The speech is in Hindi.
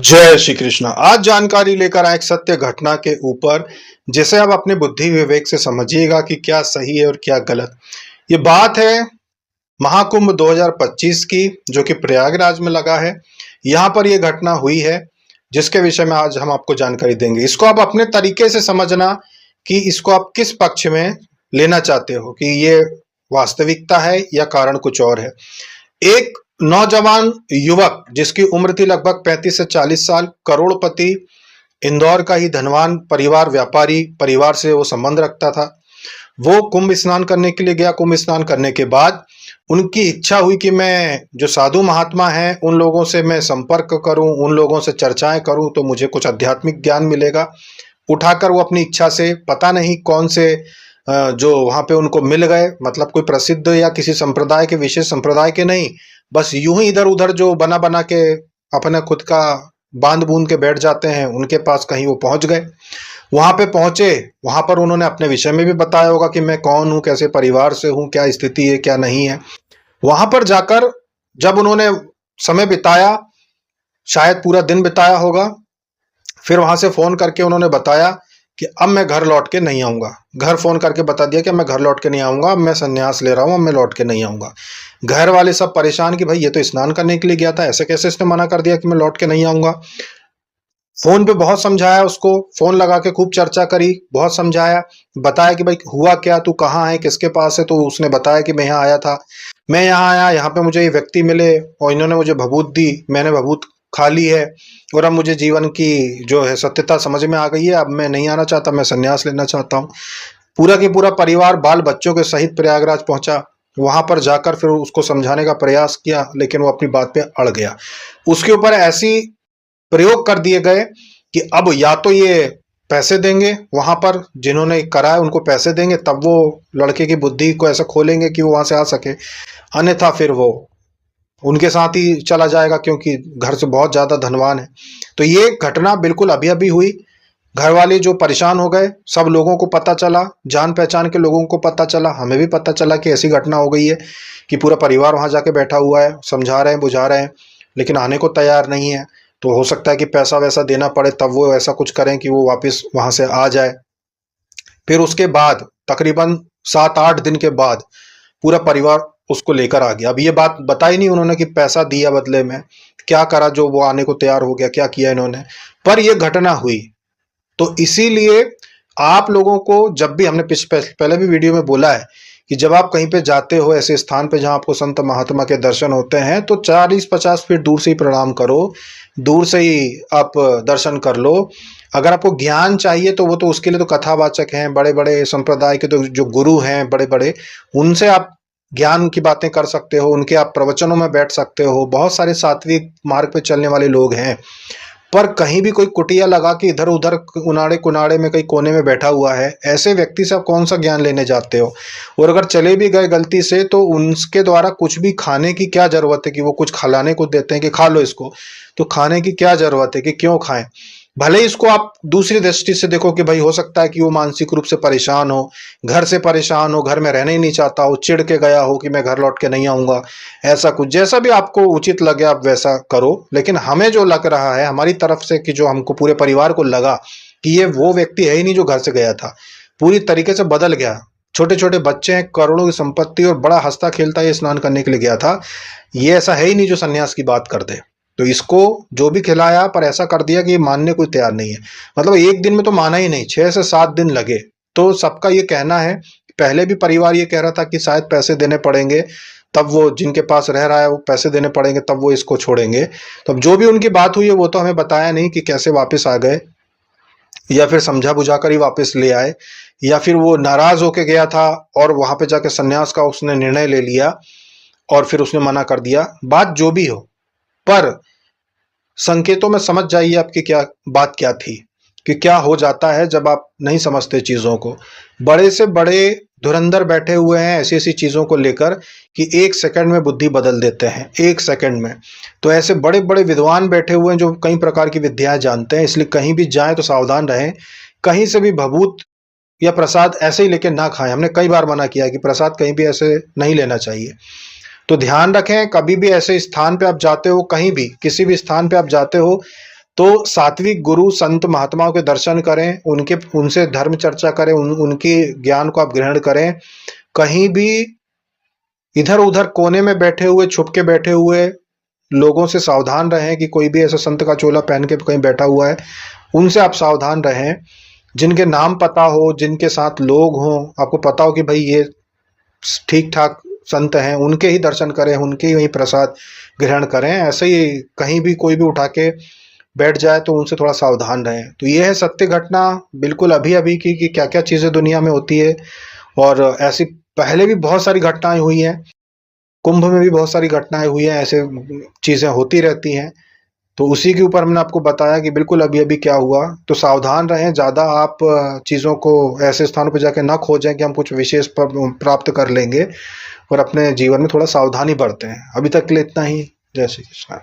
जय श्री कृष्णा। आज जानकारी लेकर आए एक सत्य घटना के ऊपर, जिसे आप अपने बुद्धि विवेक से समझिएगा कि क्या सही है और क्या गलत। ये बात है महाकुंभ 2025 की, जो कि प्रयागराज में लगा है। यहाँ पर यह घटना हुई है, जिसके विषय में आज हम आपको जानकारी देंगे। इसको आप अपने तरीके से समझना कि इसको आप किस पक्ष में लेना चाहते हो, कि ये वास्तविकता है या कारण कुछ और है। एक नौजवान युवक जिसकी उम्र थी लगभग 35 से 40 साल, करोड़पति, इंदौर का ही धनवान परिवार, व्यापारी परिवार से वो संबंध रखता था। वो कुंभ स्नान करने के लिए गया। कुंभ स्नान करने के बाद उनकी इच्छा हुई कि मैं जो साधु महात्मा हैं उन लोगों से मैं संपर्क करूं, उन लोगों से चर्चाएं करूं, तो मुझे कुछ आध्यात्मिक ज्ञान मिलेगा। उठाकर वो अपनी इच्छा से, पता नहीं कौन से जो वहां पे उनको मिल गए, मतलब कोई प्रसिद्ध या किसी संप्रदाय के, विशेष संप्रदाय के नहीं, बस यूं ही इधर उधर जो बना बना के अपने खुद का बांध बूंद के बैठ जाते हैं, उनके पास कहीं वो पहुंच गए। वहां पे पहुंचे, वहां पर उन्होंने अपने विषय में भी बताया होगा कि मैं कौन हूं, कैसे परिवार से हूं, क्या स्थिति है, क्या नहीं है। वहां पर जाकर जब उन्होंने समय बिताया, शायद पूरा दिन बिताया होगा, फिर वहां से फोन करके उन्होंने बताया कि अब मैं घर लौट के नहीं आऊंगा। घर फोन करके बता दिया कि मैं घर लौट के नहीं आऊंगा, अब मैं संन्यास ले रहा हूं, अब मैं लौट के नहीं आऊंगा। घर वाले सब परेशान कि भाई ये तो स्नान करने के लिए गया था, ऐसे कैसे इसने मना कर दिया कि मैं लौट के नहीं आऊंगा। फोन पे बहुत समझाया उसको, फोन लगा के खूब चर्चा करी, बहुत समझाया, बताया कि भाई हुआ क्या, तू कहाँ है, किसके पास है। तो उसने बताया कि मैं यहाँ आया था, मैं यहाँ आया, यहाँ पे मुझे ये व्यक्ति मिले और इन्होंने मुझे भभूत दी, मैंने भभूत खा ली है और अब मुझे जीवन की जो है सत्यता समझ में आ गई है, अब मैं नहीं आना चाहता, मैं संन्यास लेना चाहता हूँ। पूरा के पूरा परिवार बाल बच्चों के सहित प्रयागराज पहुंचा। वहां पर जाकर फिर उसको समझाने का प्रयास किया, लेकिन वो अपनी बात पे अड़ गया। उसके ऊपर ऐसी प्रयोग कर दिए गए कि अब या तो ये पैसे देंगे, वहां पर जिन्होंने कराया उनको पैसे देंगे, तब वो लड़के की बुद्धि को ऐसा खोलेंगे कि वो वहां से आ सके, अन्यथा फिर वो उनके साथ ही चला जाएगा, क्योंकि घर से बहुत ज्यादा धनवान है। तो ये घटना बिल्कुल अभी अभी हुई। घर वाले जो परेशान हो गए, सब लोगों को पता चला, जान पहचान के लोगों को पता चला, हमें भी पता चला कि ऐसी घटना हो गई है कि पूरा परिवार वहां जाके बैठा हुआ है, समझा रहे हैं, बुझा रहे हैं, लेकिन आने को तैयार नहीं है। तो हो सकता है कि पैसा वैसा देना पड़े, तब वो ऐसा कुछ करें कि वो वापस वहां से आ जाए। फिर उसके बाद तकरीबन 7-8 दिन के बाद पूरा परिवार उसको लेकर आ गया। अब ये बात बताई नहीं उन्होंने कि पैसा दिया बदले में, क्या करा जो वो आने को तैयार हो गया, क्या किया इन्होंने, पर यह घटना हुई। तो इसीलिए आप लोगों को, जब भी हमने पहले भी वीडियो में बोला है कि जब आप कहीं पे जाते हो ऐसे स्थान पे जहां आपको संत महात्मा के दर्शन होते हैं, तो 40-50 फीट दूर से ही प्रणाम करो, दूर से ही आप दर्शन कर लो। अगर आपको ज्ञान चाहिए तो वो तो उसके लिए तो कथावाचक हैं, बड़े बड़े संप्रदाय के तो जो गुरु हैं बड़े बड़े, उनसे आप ज्ञान की बातें कर सकते हो, उनके आप प्रवचनों में बैठ सकते हो। बहुत सारे सात्विक मार्ग पे चलने वाले लोग हैं, पर कहीं भी कोई कुटिया लगा के इधर उधर उनाड़े कुनाड़े में कहीं कोने में बैठा हुआ है, ऐसे व्यक्ति से आप कौन सा ज्ञान लेने जाते हो। और अगर चले भी गए गलती से, तो उनके द्वारा कुछ भी खाने की क्या जरूरत है कि वो कुछ खिलाने को देते हैं कि खा लो इसको, तो खाने की क्या जरूरत है कि क्यों खाएं। भले ही इसको आप दूसरी दृष्टि से देखो कि भाई हो सकता है कि वो मानसिक रूप से परेशान हो, घर से परेशान हो, घर में रहने ही नहीं चाहता हो, चिढ़ के गया हो कि मैं घर लौट के नहीं आऊंगा, ऐसा कुछ, जैसा भी आपको उचित लगे आप वैसा करो। लेकिन हमें जो लग रहा है हमारी तरफ से, कि जो हमको पूरे परिवार को लगा कि ये वो व्यक्ति है ही नहीं जो घर से गया था, पूरी तरीके से बदल गया। छोटे छोटे बच्चे हैं, करोड़ों की संपत्ति, और बड़ा हंसता खेलता ये स्नान करने के लिए गया था। ये ऐसा है ही नहीं जो सन्यास की बात कर दे। तो इसको जो भी खिलाया, पर ऐसा कर दिया कि ये मानने कोई तैयार नहीं है। मतलब एक दिन में तो माना ही नहीं, 6 से 7 दिन लगे। तो सबका ये कहना है, पहले भी परिवार ये कह रहा था कि शायद पैसे देने पड़ेंगे, तब वो जिनके पास रह रहा है वो पैसे देने पड़ेंगे, तब वो इसको छोड़ेंगे। तो अब जो भी उनकी बात हुई है वो तो हमें बताया नहीं कि कैसे वापस आ गए, या फिर समझा बुझा कर ही वापस ले आए, या फिर वो नाराज होके गया था और वहां पे जाके सन्यास का उसने निर्णय ले लिया और फिर उसने मना कर दिया। बात जो भी हो, पर संकेतों में समझ जाइए आपकी क्या बात क्या थी, कि क्या हो जाता है जब आप नहीं समझते चीजों को। बड़े से बड़े धुरंधर बैठे हुए हैं ऐसी ऐसी चीजों को लेकर कि 1 सेकंड में बुद्धि बदल देते हैं, 1 सेकंड में। तो ऐसे बड़े बड़े विद्वान बैठे हुए हैं जो कई प्रकार की विद्याएं जानते हैं, इसलिए कहीं भी जाएं तो सावधान रहें। कहीं से भी भभूत या प्रसाद ऐसे ही लेके ना खाएं। हमने कई बार मना किया है कि प्रसाद कहीं भी ऐसे नहीं लेना चाहिए। तो ध्यान रखें, कभी भी ऐसे स्थान पे आप जाते हो, कहीं भी किसी भी स्थान पे आप जाते हो, तो सात्विक गुरु संत महात्माओं के दर्शन करें, उनसे धर्म चर्चा करें, उनकी ज्ञान को आप ग्रहण करें। कहीं भी इधर उधर कोने में बैठे हुए, छुप के बैठे हुए लोगों से सावधान रहें कि कोई भी ऐसा संत का चोला पहन के कहीं बैठा हुआ है, उनसे आप सावधान रहें। जिनके नाम पता हो, जिनके साथ लोग हों, आपको पता हो कि भाई ये ठीक ठाक संत हैं, उनके ही दर्शन करें, उनके ही प्रसाद ग्रहण करें। ऐसे ही कहीं भी कोई भी उठा के बैठ जाए तो उनसे थोड़ा सावधान रहें। तो ये है सत्य घटना बिल्कुल अभी अभी की कि क्या क्या चीज़ें दुनिया में होती है। और ऐसी पहले भी बहुत सारी घटनाएं हुई हैं, कुंभ में भी बहुत सारी घटनाएं हुई हैं, ऐसे चीज़ें होती रहती हैं। तो उसी के ऊपर मैंने आपको बताया कि बिल्कुल अभी अभी क्या हुआ। तो सावधान रहें, ज़्यादा आप चीज़ों को ऐसे स्थानों पर जाके ना खोजें कि हम कुछ विशेष प्राप्त कर लेंगे, और अपने जीवन में थोड़ा सावधानी बरतें। अभी तक के लिए इतना ही। जय श्री कृष्ण।